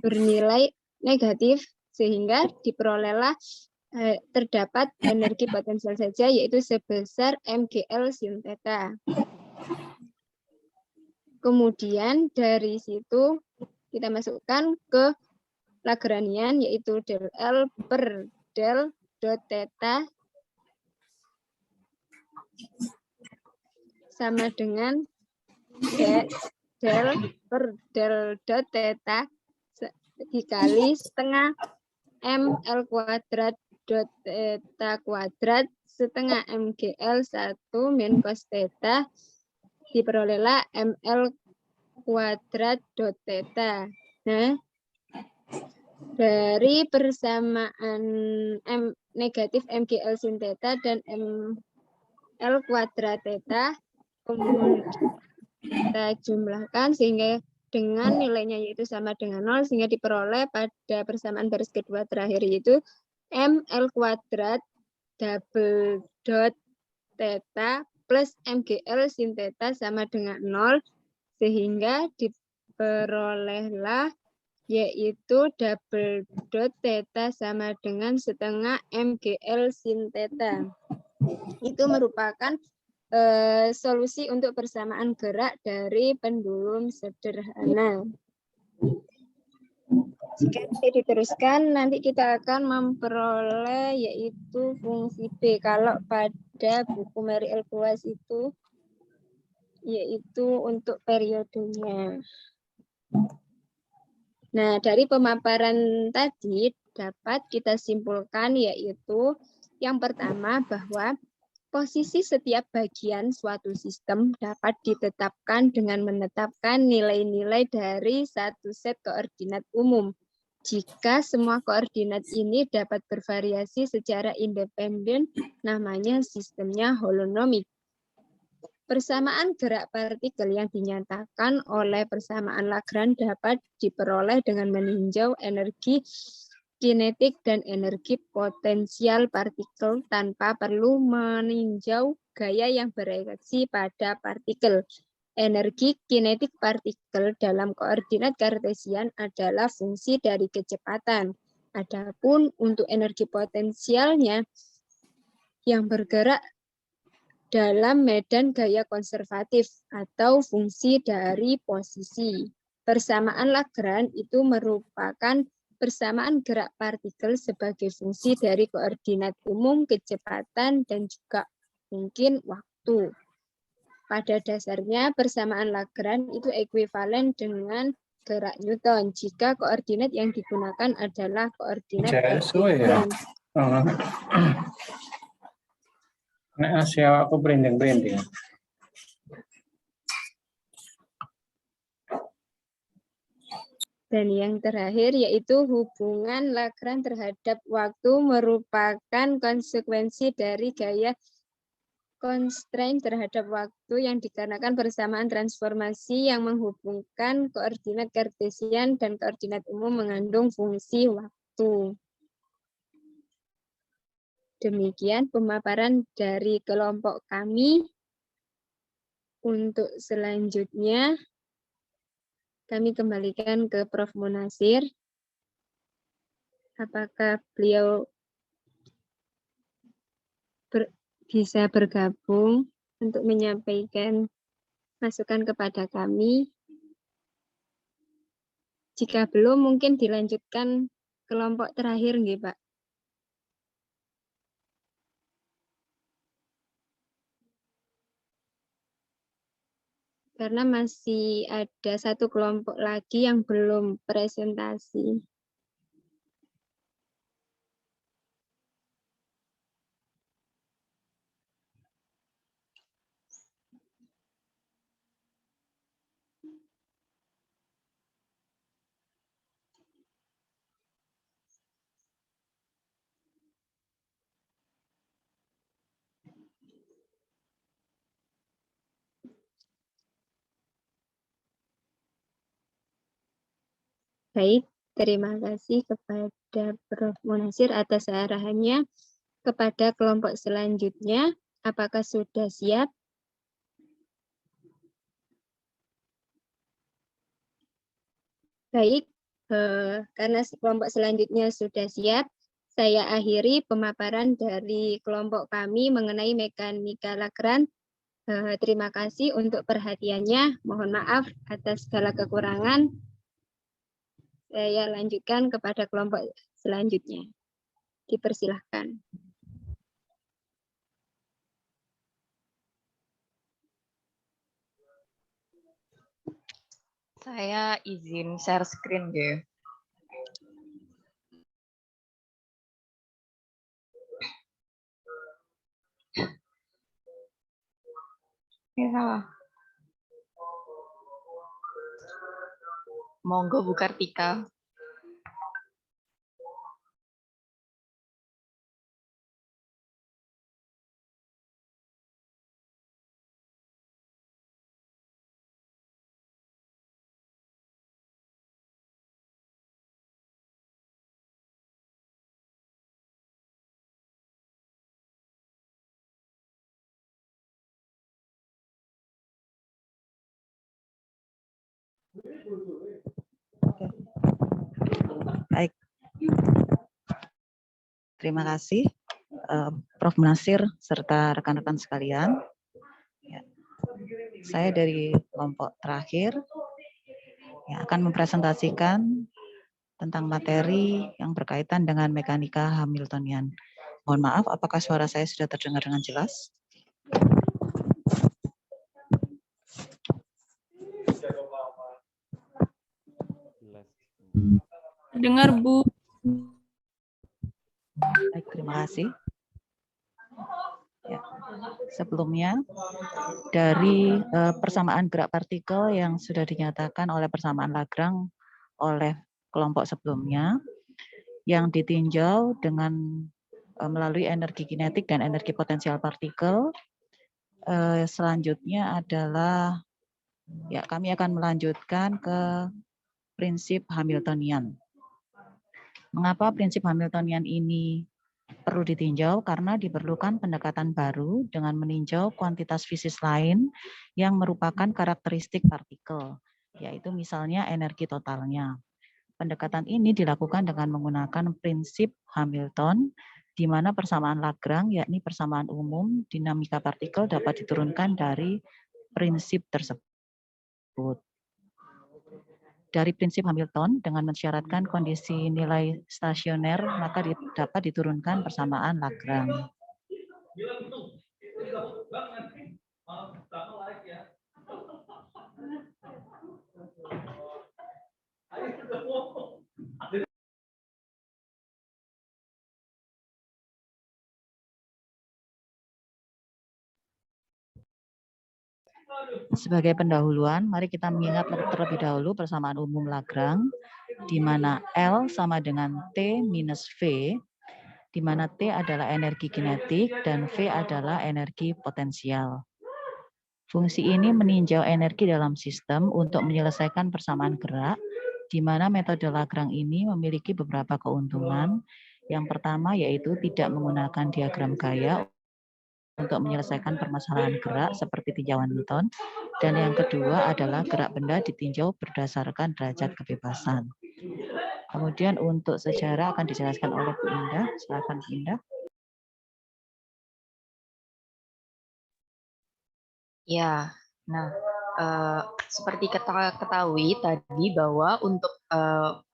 bernilai negatif sehingga diperolehlah terdapat energi potensial saja yaitu sebesar mgl sin theta. Kemudian dari situ kita masukkan ke Lagrangian yaitu del L per del dot theta sama dengan del per del dot theta dikali setengah ml kuadrat dot theta kuadrat setengah mgl 1 min cos theta diperolehlah ml kuadrat dot theta. Nah, dari persamaan negatif mgl sin theta dan ml kuadrat theta kemudian kita jumlahkan sehingga dengan nilainya yaitu sama dengan 0 sehingga diperoleh pada persamaan baris kedua terakhir yaitu ml kuadrat double dot theta plus mgl sin theta sama dengan 0 sehingga diperolehlah yaitu double dot theta sama dengan setengah mgl sin theta. Itu merupakan solusi untuk persamaan gerak dari pendulum sederhana. Jika diteruskan, nanti kita akan memperoleh yaitu fungsi B. Kalau pada buku Mary L. Kuas itu, yaitu untuk periodenya. Nah, dari pemaparan tadi dapat kita simpulkan yaitu yang pertama bahwa posisi setiap bagian suatu sistem dapat ditetapkan dengan menetapkan nilai-nilai dari satu set koordinat umum. Jika semua koordinat ini dapat bervariasi secara independen, namanya sistemnya holonomik. Persamaan gerak partikel yang dinyatakan oleh persamaan Lagrange dapat diperoleh dengan meninjau energi kinetik dan energi potensial partikel tanpa perlu meninjau gaya yang bereaksi pada partikel. Energi kinetik partikel dalam koordinat kartesian adalah fungsi dari kecepatan. Adapun untuk energi potensialnya yang bergerak dalam medan gaya konservatif atau fungsi dari posisi. Persamaan Lagrange itu merupakan persamaan gerak partikel sebagai fungsi dari koordinat umum, kecepatan, dan juga mungkin waktu. Pada dasarnya, persamaan Lagrange itu ekuivalen dengan gerak Newton jika koordinat yang digunakan adalah koordinat kartesian. Nah, siapa aku berinding-berinding. Dan yang terakhir yaitu hubungan Lagrange terhadap waktu merupakan konsekuensi dari gaya constraint terhadap waktu yang dikarenakan persamaan transformasi yang menghubungkan koordinat kartesian dan koordinat umum mengandung fungsi waktu. Demikian pemaparan dari kelompok kami. Untuk selanjutnya, kami kembalikan ke Prof. Munasir. Apakah beliau bisa bergabung untuk menyampaikan masukan kepada kami? Jika belum, mungkin dilanjutkan kelompok terakhir, nggih, Pak. Karena masih ada satu kelompok lagi yang belum presentasi. Baik, terima kasih kepada Prof. Munasir atas arahannya. Kepada kelompok selanjutnya, apakah sudah siap? Baik, karena kelompok selanjutnya sudah siap, saya akhiri pemaparan dari kelompok kami mengenai mekanika Lagrange. Terima kasih untuk perhatiannya. Mohon maaf atas segala kekurangan. Saya lanjutkan kepada kelompok selanjutnya. Dipersilahkan. Saya izin share screen deh. Ya. Monggo Bu Kartika. Baik. Terima kasih Prof. Munasir serta rekan-rekan sekalian. Ya. Saya dari kelompok terakhir yang akan mempresentasikan tentang materi yang berkaitan dengan mekanika Hamiltonian. Mohon maaf, apakah suara saya sudah terdengar dengan jelas? Dengar, Bu. Baik, terima kasih. Ya. Sebelumnya, dari persamaan gerak partikel yang sudah dinyatakan oleh persamaan Lagrange oleh kelompok sebelumnya, yang ditinjau dengan melalui energi kinetik dan energi potensial partikel, selanjutnya adalah ya kami akan melanjutkan ke prinsip Hamiltonian. Mengapa prinsip Hamiltonian ini perlu ditinjau? Karena diperlukan pendekatan baru dengan meninjau kuantitas fisis lain yang merupakan karakteristik partikel, yaitu misalnya energi totalnya. Pendekatan ini dilakukan dengan menggunakan prinsip Hamilton, di mana persamaan Lagrange, yakni persamaan umum dinamika partikel, dapat diturunkan dari prinsip tersebut. Dari prinsip Hamilton, dengan mensyaratkan kondisi nilai stasioner, maka dapat diturunkan persamaan Lagrange. Sebagai pendahuluan, mari kita mengingat terlebih dahulu persamaan umum Lagrange, di mana L sama dengan T minus V, di mana T adalah energi kinetik dan V adalah energi potensial. Fungsi ini meninjau energi dalam sistem untuk menyelesaikan persamaan gerak, di mana metode Lagrange ini memiliki beberapa keuntungan. Yang pertama yaitu tidak menggunakan diagram gaya untuk menyelesaikan permasalahan gerak seperti tinjauan Newton. Dan yang kedua adalah gerak benda ditinjau berdasarkan derajat kebebasan. Kemudian untuk sejarah akan dijelaskan oleh Bu Indah. Silakan Bu Indah. Ya, nah seperti kita ketahui tadi bahwa untuk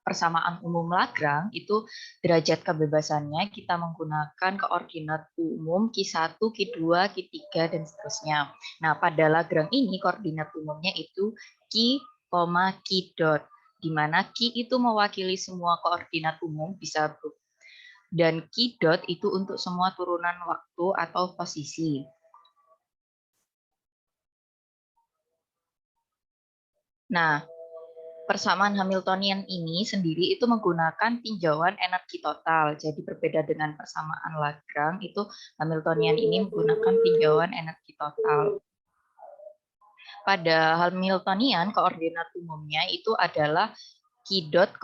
persamaan umum Lagrange itu derajat kebebasannya kita menggunakan koordinat umum Q1, Q2, Q3, dan seterusnya. Nah, pada Lagrange ini koordinat umumnya itu Q, Q dot, di mana Q itu mewakili semua koordinat umum bisa dan Q dot itu untuk semua turunan waktu atau posisi. Nah, persamaan Hamiltonian ini sendiri itu menggunakan tinjauan energi total. Jadi berbeda dengan persamaan Lagrange, itu Hamiltonian ini menggunakan tinjauan energi total. Pada Hamiltonian, koordinat umumnya itu adalah Q dot,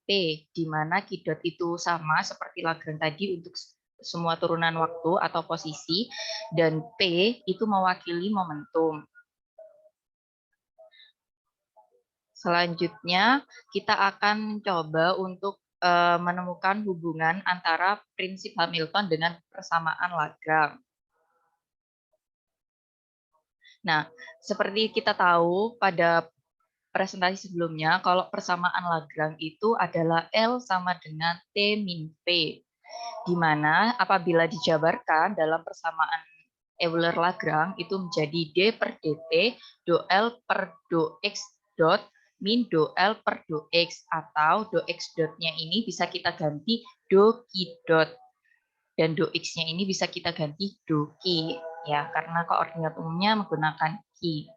P, di mana Q dot itu sama seperti Lagrange tadi untuk semua turunan waktu atau posisi, dan P itu mewakili momentum. selanjutnya kita akan coba untuk menemukan hubungan antara prinsip Hamilton dengan persamaan Lagrange. Nah, seperti kita tahu pada presentasi sebelumnya, kalau persamaan Lagrange itu adalah L sama dengan T min P, di mana apabila dijabarkan dalam persamaan Euler-Lagrange itu menjadi D per dt do L per do X dot min do L per do X, atau do X dotnya ini bisa kita ganti do Q dot, dan do X-nya ini bisa kita ganti do Q, ya, karena koordinat umumnya menggunakan Q.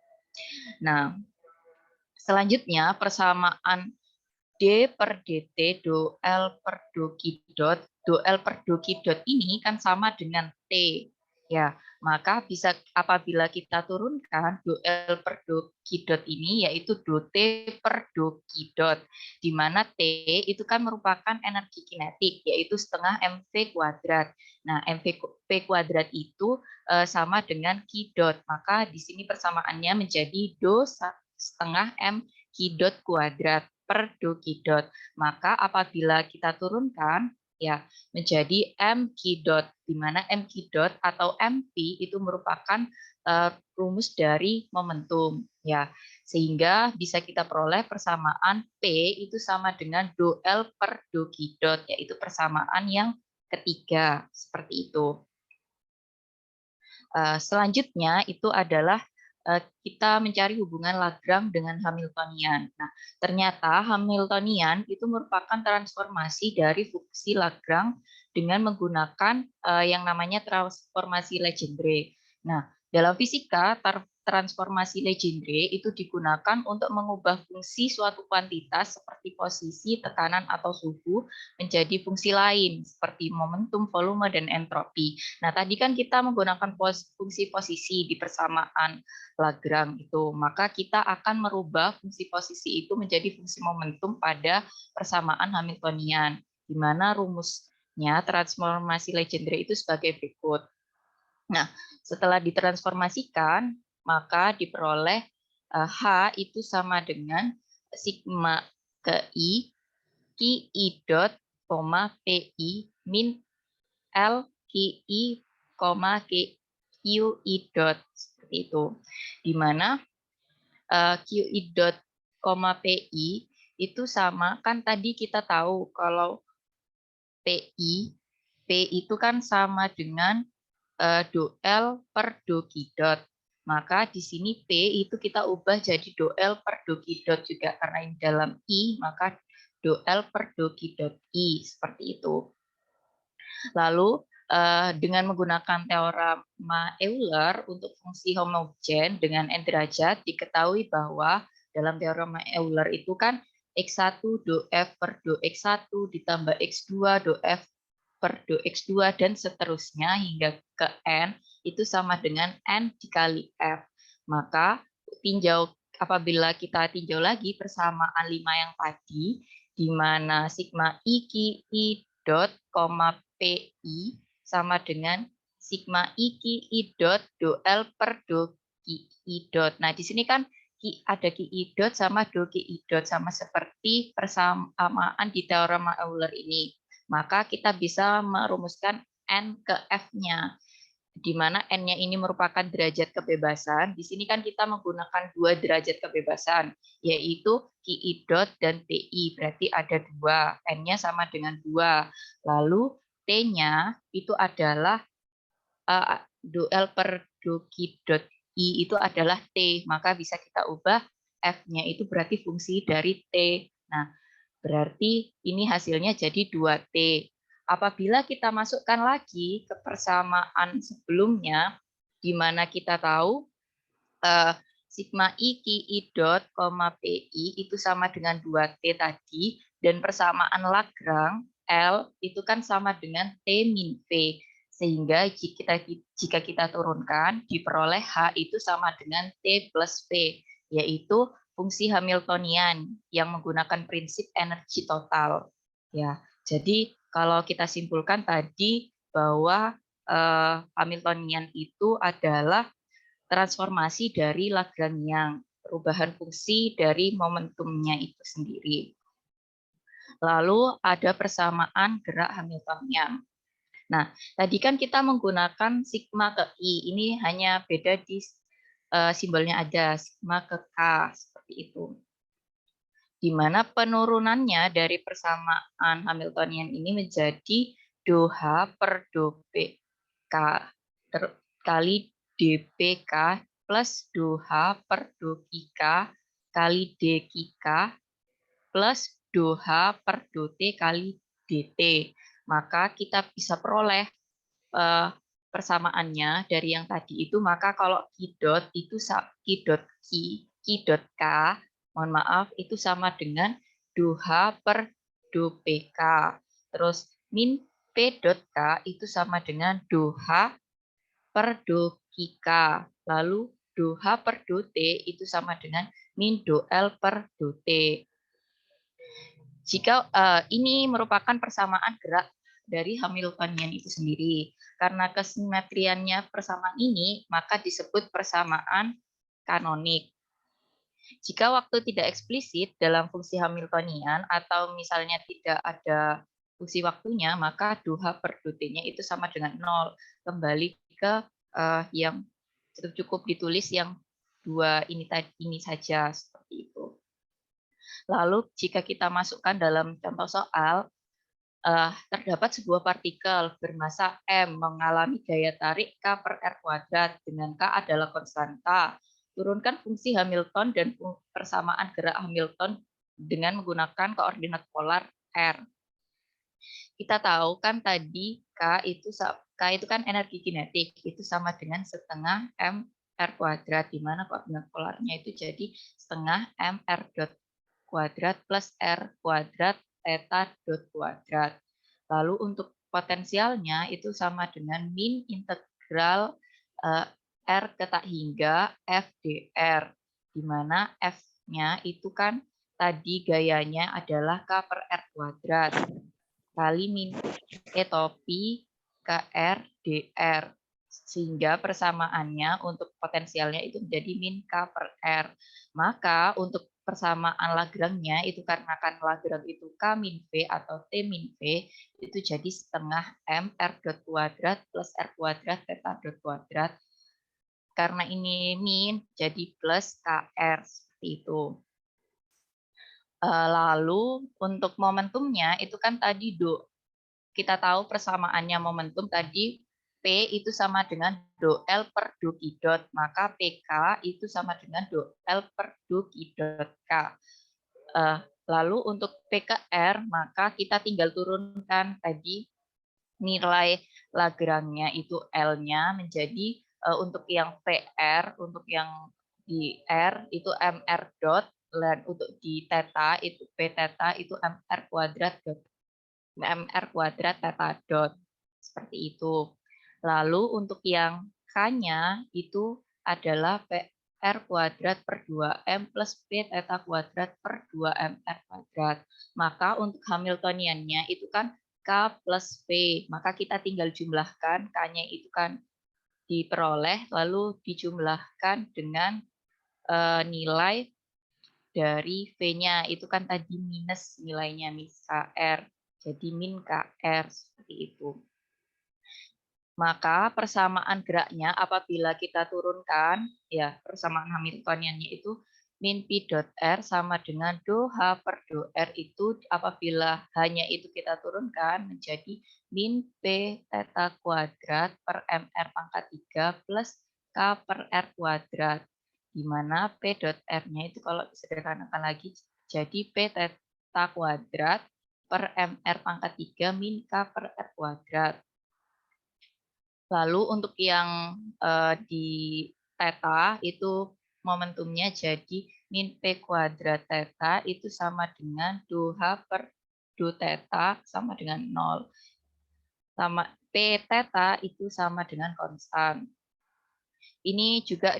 Nah, selanjutnya persamaan D per dt do L per do Q dot, do L per do Q dot ini kan sama dengan T. Ya, maka bisa apabila kita turunkan do L per do Q dot ini yaitu do T per do Q dot, di mana T itu kan merupakan energi kinetik yaitu setengah mv kuadrat. Nah, mv kuadrat itu sama dengan Q dot, maka di sini persamaannya menjadi do setengah m Q dot kuadrat per do Q dot. Maka apabila kita turunkan ya menjadi m Q dot, di mana m Q dot atau MP itu merupakan rumus dari momentum, ya, sehingga bisa kita peroleh persamaan P itu sama dengan do L per do Q dot, yaitu persamaan yang ketiga seperti itu. Selanjutnya itu adalah kita mencari hubungan Lagrange dengan Hamiltonian. Nah, ternyata Hamiltonian itu merupakan transformasi dari fungsi Lagrange dengan menggunakan yang namanya transformasi Legendre. Nah, dalam fisika, transformasi Legendre itu digunakan untuk mengubah fungsi suatu kuantitas seperti posisi, tekanan, atau suhu menjadi fungsi lain seperti momentum, volume, dan entropi. Nah, tadi kan kita menggunakan fungsi posisi di persamaan Lagrange itu, maka kita akan merubah fungsi posisi itu menjadi fungsi momentum pada persamaan Hamiltonian, di mana rumusnya transformasi Legendre itu sebagai berikut. Nah, setelah ditransformasikan, maka diperoleh H itu sama dengan sigma KI, KI dot, PI min L KI, QI dot, seperti itu. Di mana QI dot, PI itu sama, kan tadi kita tahu kalau PI, P itu kan sama dengan do L per do Q dot. Maka di sini P itu kita ubah jadi do L per do Q dot juga, karena ini dalam I, maka do L per do Q dot I, seperti itu. Lalu dengan menggunakan teorema Euler untuk fungsi homogen dengan n derajat, diketahui bahwa dalam teorema Euler itu kan X1 do F per do X1 ditambah X2 do F per do X2 dan seterusnya hingga ke N itu sama dengan N dikali F. Maka apabila kita tinjau lagi persamaan 5 yang tadi, di mana sigma I dot, PI sama dengan sigma I dot do L per do QI dot. Nah, di sini kan ada QI dot sama do QI dot, sama seperti persamaan di teorema Euler ini. Maka kita bisa merumuskan N ke F-nya, di mana N-nya ini merupakan derajat kebebasan. Di sini kan kita menggunakan 2 derajat kebebasan, yaitu QI dot dan PI, berarti ada 2, N-nya sama dengan 2. Lalu T-nya itu adalah do L per do Q dot I itu adalah T, maka bisa kita ubah F-nya itu berarti fungsi dari T. Nah, berarti ini hasilnya jadi 2T. Apabila kita masukkan lagi ke persamaan sebelumnya, di mana kita tahu sigma I dot, PI itu sama dengan 2T tadi, dan persamaan Lagrange L itu kan sama dengan T min P. Sehingga jika kita turunkan, diperoleh H itu sama dengan T plus P, yaitu fungsi Hamiltonian yang menggunakan prinsip energi total. Ya, jadi kalau kita simpulkan tadi bahwa Hamiltonian itu adalah transformasi dari Lagrangian. perubahan fungsi dari momentumnya itu sendiri. Lalu ada persamaan gerak Hamiltonian. Nah, tadi kan kita menggunakan sigma ke I, ini hanya beda di simbolnya aja, sigma ke K, seperti itu. Di mana penurunannya dari persamaan Hamiltonian ini menjadi DOH per DPK kali DPK plus DOH per DOKIK kali DKIK plus DOH per DOT kali DT. Maka kita bisa peroleh persamaannya dari yang tadi itu. Maka kalau Q dot itu Q dot K, mohon maaf, itu sama dengan DOH per DOPK. Terus min P dot K itu sama dengan DOH per DOKIK. Lalu DOH per DOT itu sama dengan min DOL per DOT. Jika ini merupakan persamaan gerak dari Hamiltonian itu sendiri. Karena kesimetriannya persamaan ini, maka disebut persamaan kanonik. Jika waktu tidak eksplisit dalam fungsi Hamiltonian atau misalnya tidak ada fungsi waktunya, maka DOH per DOT-nya itu sama dengan 0. Kembali ke yang cukup ditulis yang dua ini saja, seperti itu. Lalu jika kita masukkan dalam contoh soal, terdapat sebuah partikel bermassa M mengalami gaya tarik K per R kuadrat dengan K adalah konstanta. Turunkan fungsi Hamilton dan persamaan gerak Hamilton dengan menggunakan koordinat polar R. Kita tahu kan tadi K itu kan energi kinetik, itu sama dengan setengah M R kuadrat, di mana koordinat polarnya itu jadi setengah M R dot kuadrat plus R kuadrat theta dot kuadrat. Lalu untuk potensialnya itu sama dengan min integral R ke tak hingga F dr, di mana F-nya itu kan tadi gayanya adalah K per R kuadrat kali min etopi ke R dr, sehingga persamaannya untuk potensialnya itu menjadi min K per R. Maka untuk persamaan Lagrange-nya itu karena kan Lagrange itu K min V atau T min V itu jadi setengah M R dot kuadrat plus R kuadrat theta dot kuadrat. Karena ini min jadi plus KR, seperti itu. Lalu untuk momentumnya itu kan tadi kita tahu persamaannya momentum tadi P itu sama dengan do L per do Q dot, maka PK itu sama dengan do L per do Q dot K. Lalu untuk PKR, maka kita tinggal turunkan tadi nilai Lagrange-nya itu L-nya menjadi untuk yang PR, untuk yang di R itu MR dot, dan untuk di theta itu P theta itu MR kuadrat dot MR kuadrat theta dot, seperti itu. Lalu untuk yang K-nya itu adalah PR kuadrat per 2M plus P theta kuadrat per 2MR kuadrat. Maka untuk Hamiltoniannya itu kan K plus P, maka kita tinggal jumlahkan, K-nya itu kan diperoleh, lalu dijumlahkan dengan nilai dari V-nya, itu kan tadi minus nilainya, minus KR. Jadi min KR, seperti itu. Maka persamaan geraknya apabila kita turunkan, ya persamaan Hamiltoniannya itu min P dot R sama dengan do H per do R itu apabila hanya itu kita turunkan menjadi min P theta kuadrat per MR pangkat 3 plus K per R kuadrat. Di mana P dot R-nya itu kalau disederhanakan lagi jadi P theta kuadrat per MR pangkat 3 min K per R kuadrat. Lalu untuk yang di theta itu momentumnya jadi min P kuadrat theta itu sama dengan do H per do theta sama dengan 0. Sama P theta itu sama dengan konstan. Ini juga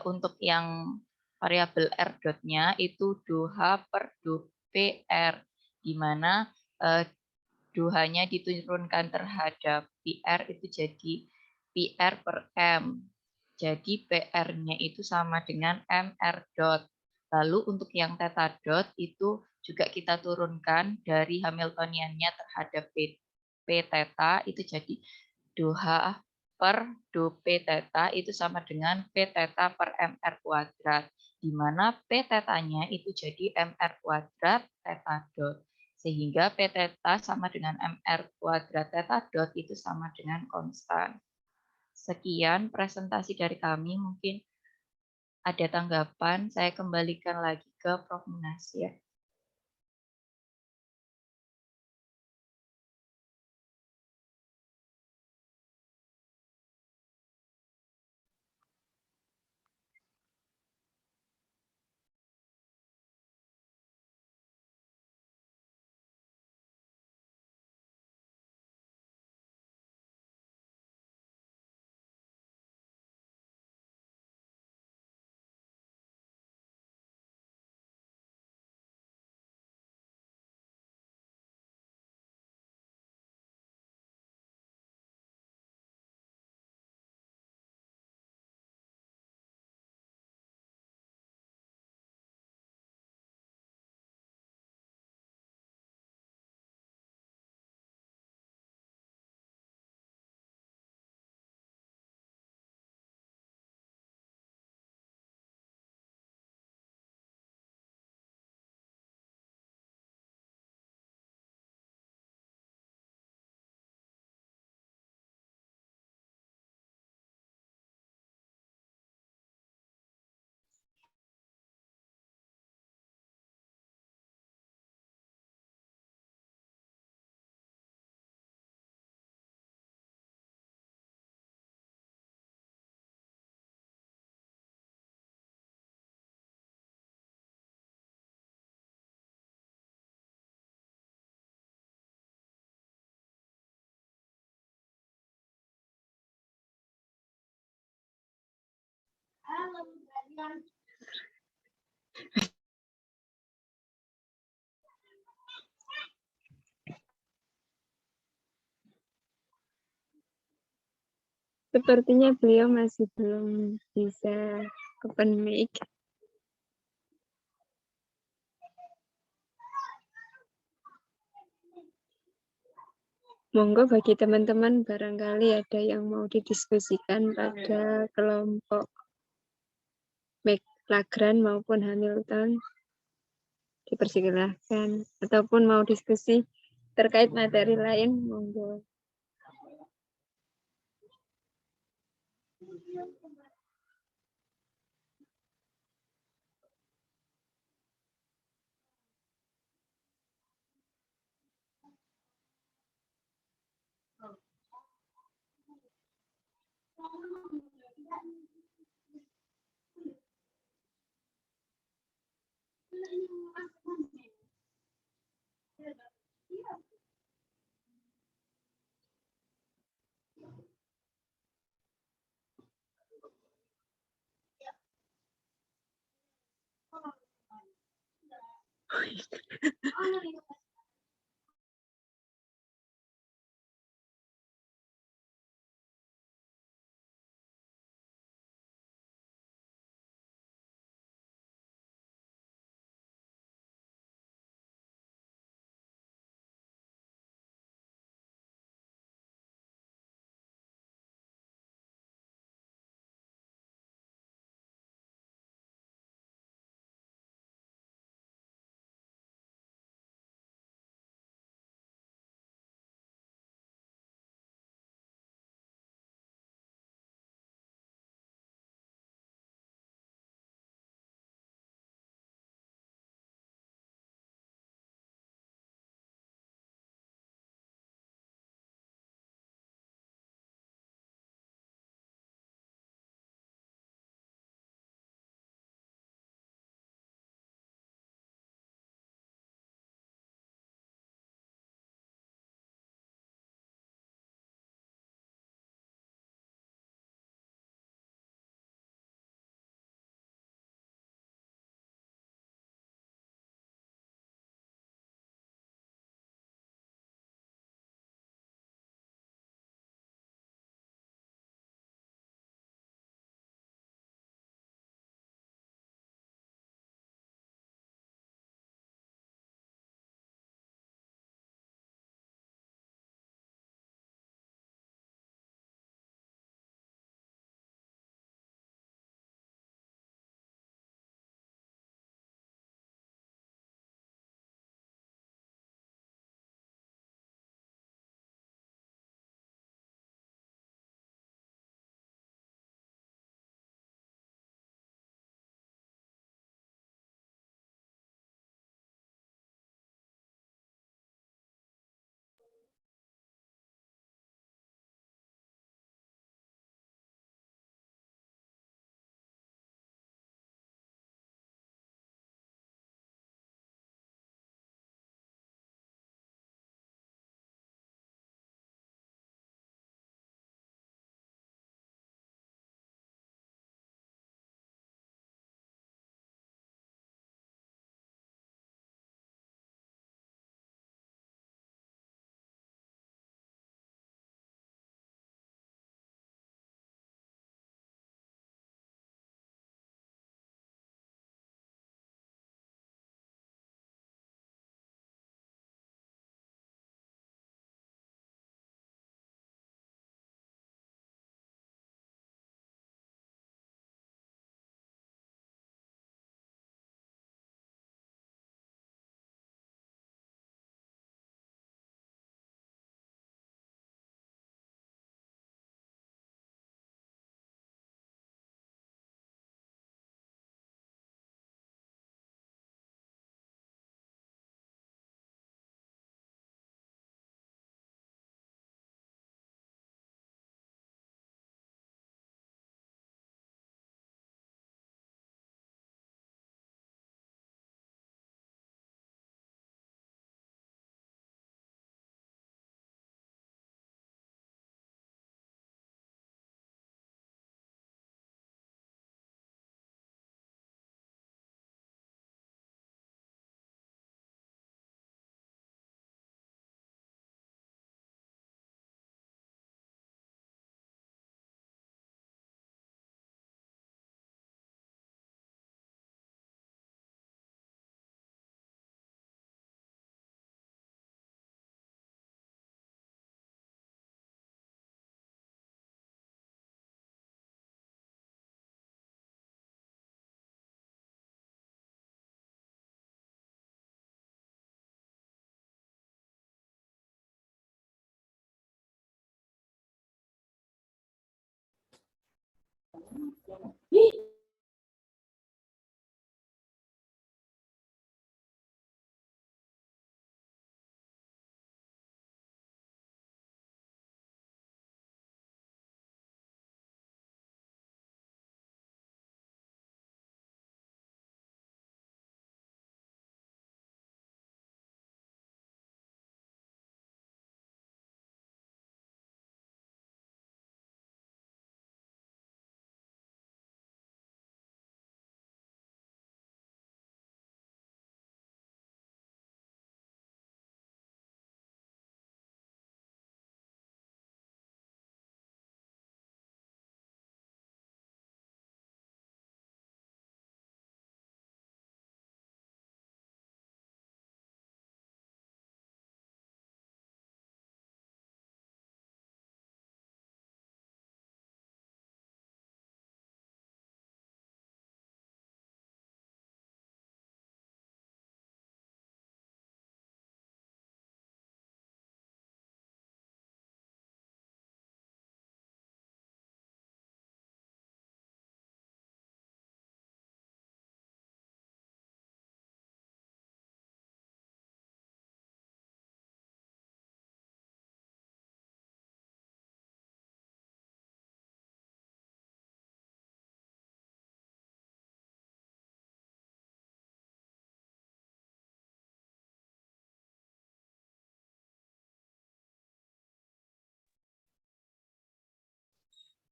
untuk yang variabel R dot-nya itu do H per do PR, di mana do-nya diturunkan terhadap PR itu jadi PR per M. Jadi PR-nya itu sama dengan MR dot. Lalu untuk yang theta dot itu juga kita turunkan dari Hamiltoniannya terhadap P theta itu jadi DOH per do P theta itu sama dengan P theta per MR kuadrat. Di mana P theta-nya itu jadi MR kuadrat theta dot. Sehingga P theta sama dengan MR kuadrat theta dot itu sama dengan konstan. Sekian presentasi dari kami, mungkin ada tanggapan, saya kembalikan lagi ke Prof. Munasir. Sepertinya beliau masih belum bisa open mic. Monggo bagi teman-teman barangkali ada yang mau didiskusikan pada kelompok Lagrange maupun Hamilton, dipersilahkan. Ataupun mau diskusi terkait materi lain, monggo.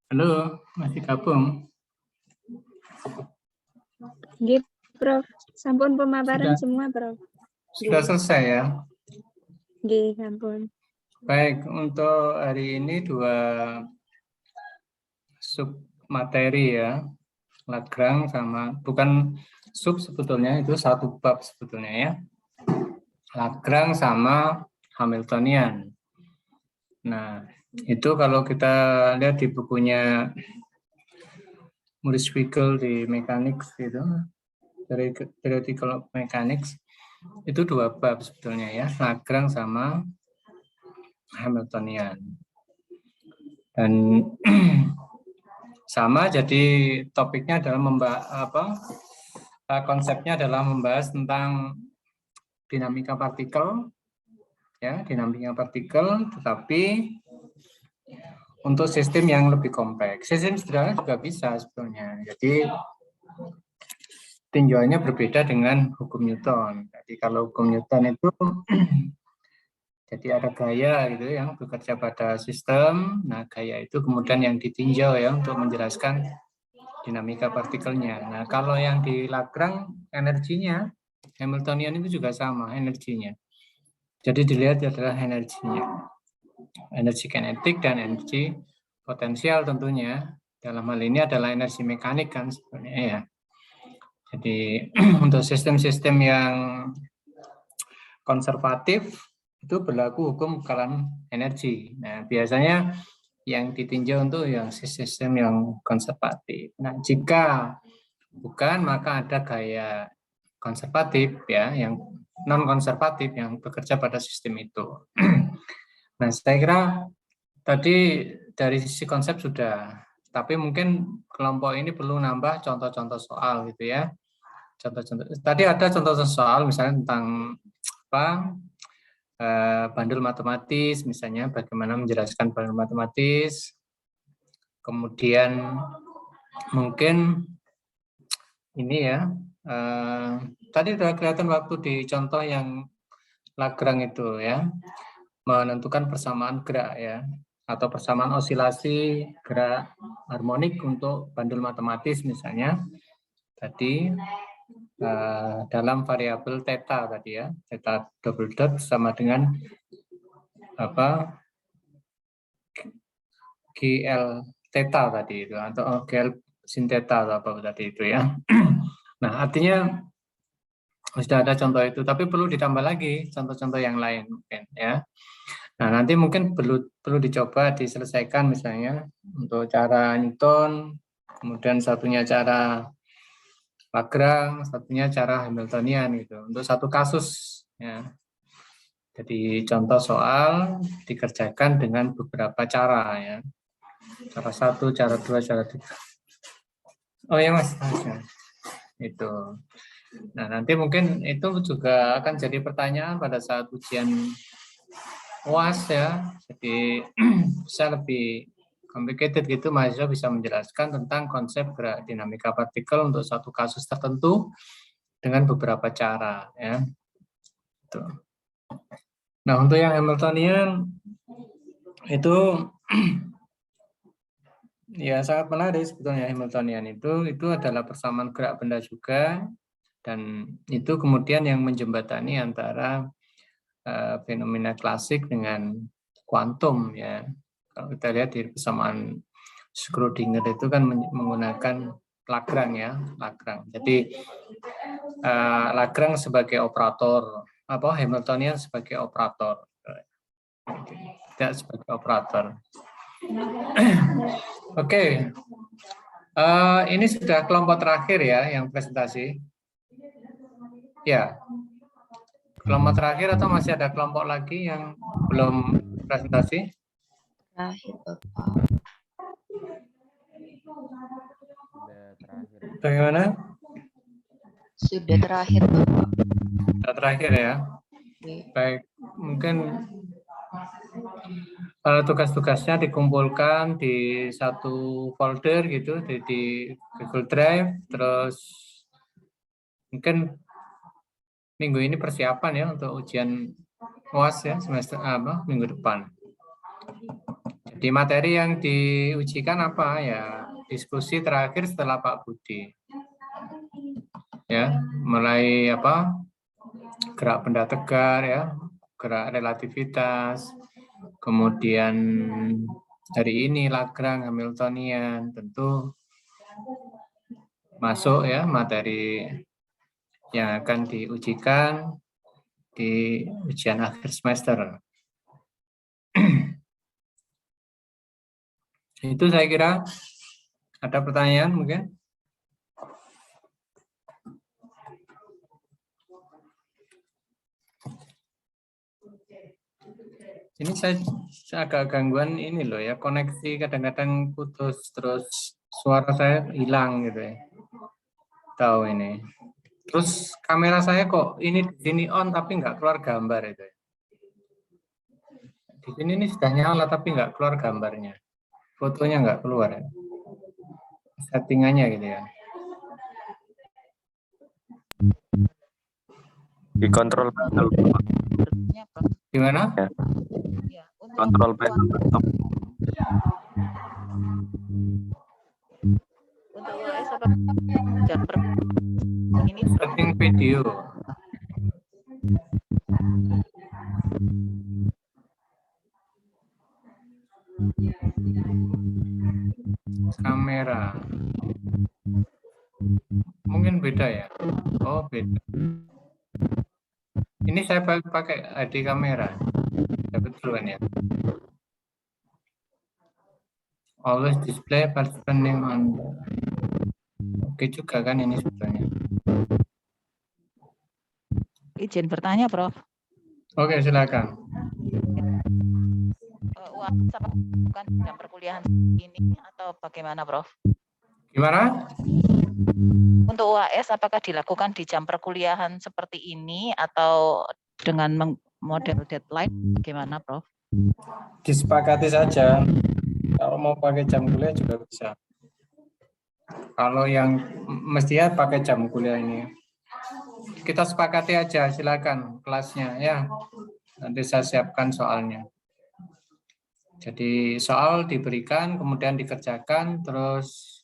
Halo, masih gabung? Nggih, Prof. Sampun pemaparan Sudah. semua, Prof. Sudah selesai ya? Nggih, sampun. Baik, untuk hari ini 2 sub materi ya, Lagrange sama, bukan sub sebetulnya, itu 1 bab sebetulnya ya. Lagrange sama Hamiltonian. Nah, itu kalau kita lihat di bukunya Maurice Wigel di Mechanics itu, dari Theoretical Mechanics, itu 2 bab sebetulnya ya, Lagrange sama Hamiltonian. Dan sama, jadi topiknya adalah konsepnya adalah membahas tentang dinamika partikel, ya, dinamika partikel, tetapi untuk sistem yang lebih kompleks. Sistem sederhana juga bisa sebetulnya. Jadi tinjauannya berbeda dengan hukum Newton. Jadi kalau hukum Newton itu jadi ada gaya gitu yang bekerja pada sistem. Nah, gaya itu kemudian yang ditinjau ya untuk menjelaskan dinamika partikelnya. Nah, kalau yang di Lagrange energinya, Hamiltonian itu juga sama energinya. Jadi dilihat adalah energinya. Energi kinetik dan energi potensial tentunya. Dalam hal ini adalah energi mekanik kan sebenarnya ya. Jadi untuk sistem-sistem yang konservatif itu berlaku hukum kekalan energi. Nah, biasanya yang ditinjau untuk yang sistem yang konservatif. Nah, jika bukan, maka ada gaya konservatif ya, yang non konservatif yang bekerja pada sistem itu. Nah, saya kira tadi dari sisi konsep sudah, tapi mungkin kelompok ini perlu nambah contoh-contoh soal gitu ya. Contoh-contoh. Tadi ada contoh soal misalnya tentang bandul matematis, misalnya bagaimana menjelaskan bandul matematis. Kemudian mungkin ini ya, tadi sudah kelihatan waktu di contoh yang Lagrange itu ya, menentukan persamaan gerak ya, atau persamaan osilasi gerak harmonik untuk bandul matematis misalnya. Tadi dalam variabel theta tadi ya, theta double dot sama dengan GL theta tadi itu, atau GL sin theta atau apa tadi itu ya. Nah, artinya sudah ada contoh itu, tapi perlu ditambah lagi contoh-contoh yang lain mungkin ya. Nah, nanti mungkin perlu dicoba diselesaikan misalnya untuk cara Newton, kemudian satunya cara Lagrange, satunya cara Hamiltonian gitu, untuk satu kasus ya. Jadi contoh soal dikerjakan dengan beberapa cara ya. Cara 1, cara 2, cara 3. Oh ya Mas, itu. Nah nanti mungkin itu juga akan jadi pertanyaan pada saat ujian UAS ya. Jadi bisa lebih complicated gitu, mahasiswa bisa menjelaskan tentang konsep gerak dinamika partikel untuk satu kasus tertentu dengan beberapa cara ya. Gitu. Nah untuk yang Hamiltonian itu ya sangat menarik sebetulnya. Hamiltonian itu adalah persamaan gerak benda juga, dan itu kemudian yang menjembatani antara fenomena klasik dengan kuantum ya. Kalau kita lihat di persamaan Schrödinger itu kan menggunakan Lagrange ya, Lagrange. Jadi Lagrange sebagai operator, Hamiltonian sebagai operator, tidak sebagai operator. Oke. Ini sudah kelompok terakhir ya yang presentasi. Ya. Kelompok terakhir atau masih ada kelompok lagi yang belum presentasi? Terakhir, Bapak. Bagaimana? Sudah terakhir, Bapak. Sudah terakhir ya. Baik, mungkin tugas-tugasnya dikumpulkan di satu folder gitu di Google Drive, terus mungkin minggu ini persiapan ya untuk ujian UAS ya semester minggu depan. Jadi materi yang diujikan apa ya? Diskusi terakhir setelah Pak Budi. Ya, mulai gerak benda tegar ya, gerak relativitas, kemudian hari ini Lagrange, Hamiltonian, tentu masuk ya materi yang akan diujikan di ujian akhir semester. Itu saya kira. Ada pertanyaan mungkin? Ini saya agak gangguan ini loh ya, koneksi kadang-kadang putus, terus suara saya hilang gitu ya. Tahu ini. Terus kamera saya kok ini di sini on tapi nggak keluar gambar itu. Di sini ini sudah nyala tapi nggak keluar gambarnya. Fotonya nggak keluar ya. Settingannya gitu ya. Dikontrol panel. Gimana? Ya. Kontrol panel. Untuk UAS apa ini setting video. Kamera. Mungkin beda ya. Oh, beda. Ini saya pakai HD kamera. Ya, betul kan ya? Always display participant name on. Oke juga kan ini sebetulnya. izin bertanya, Prof. Oke, silakan. UAS apa bukan jam perkuliahan ini atau bagaimana, Prof? Gimana? Untuk UAS apakah dilakukan di jam perkuliahan seperti ini atau dengan model deadline bagaimana, Prof? Disepakati saja. Kalau mau pakai jam kuliah juga bisa. Kalau yang mestinya pakai jam kuliah ini. Kita sepakati aja, silakan kelasnya ya. Nanti saya siapkan soalnya. Jadi soal diberikan, kemudian dikerjakan, terus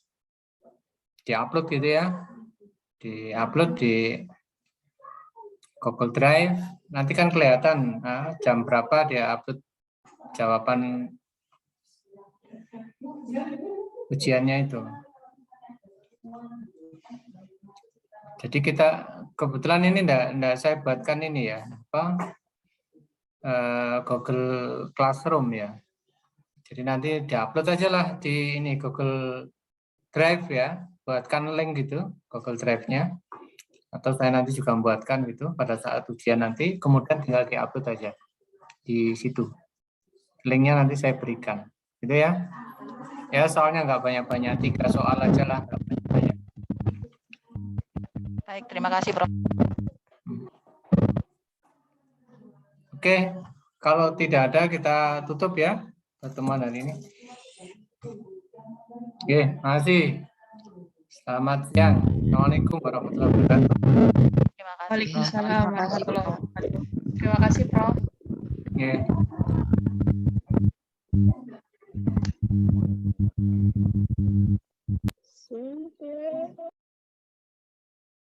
diupload gitu ya. Diupload di Google Drive. Nanti kan kelihatan jam berapa dia upload jawaban ujiannya itu. Jadi kita kebetulan ini enggak saya buatkan ini ya, Google Classroom ya. Jadi nanti diupload aja lah di ini Google Drive ya, buatkan link gitu Google Drive-nya. Atau saya nanti juga membuatkan gitu pada saat ujian nanti, kemudian tinggal diupload aja di situ. Linknya nanti saya berikan, gitu ya. Ya soalnya nggak banyak-banyak, 3 soal aja lah, nggak banyak-banyak. Baik, terima kasih Prof. Oke, kalau tidak ada kita tutup ya pertemuan hari ini. Oke, makasih. Selamat siang. Assalamualaikum warahmatullahi wabarakatuh. Terima kasih. Waalaikumsalam warahmatullahi wabarakatuh. Terima kasih, Prof. Oke.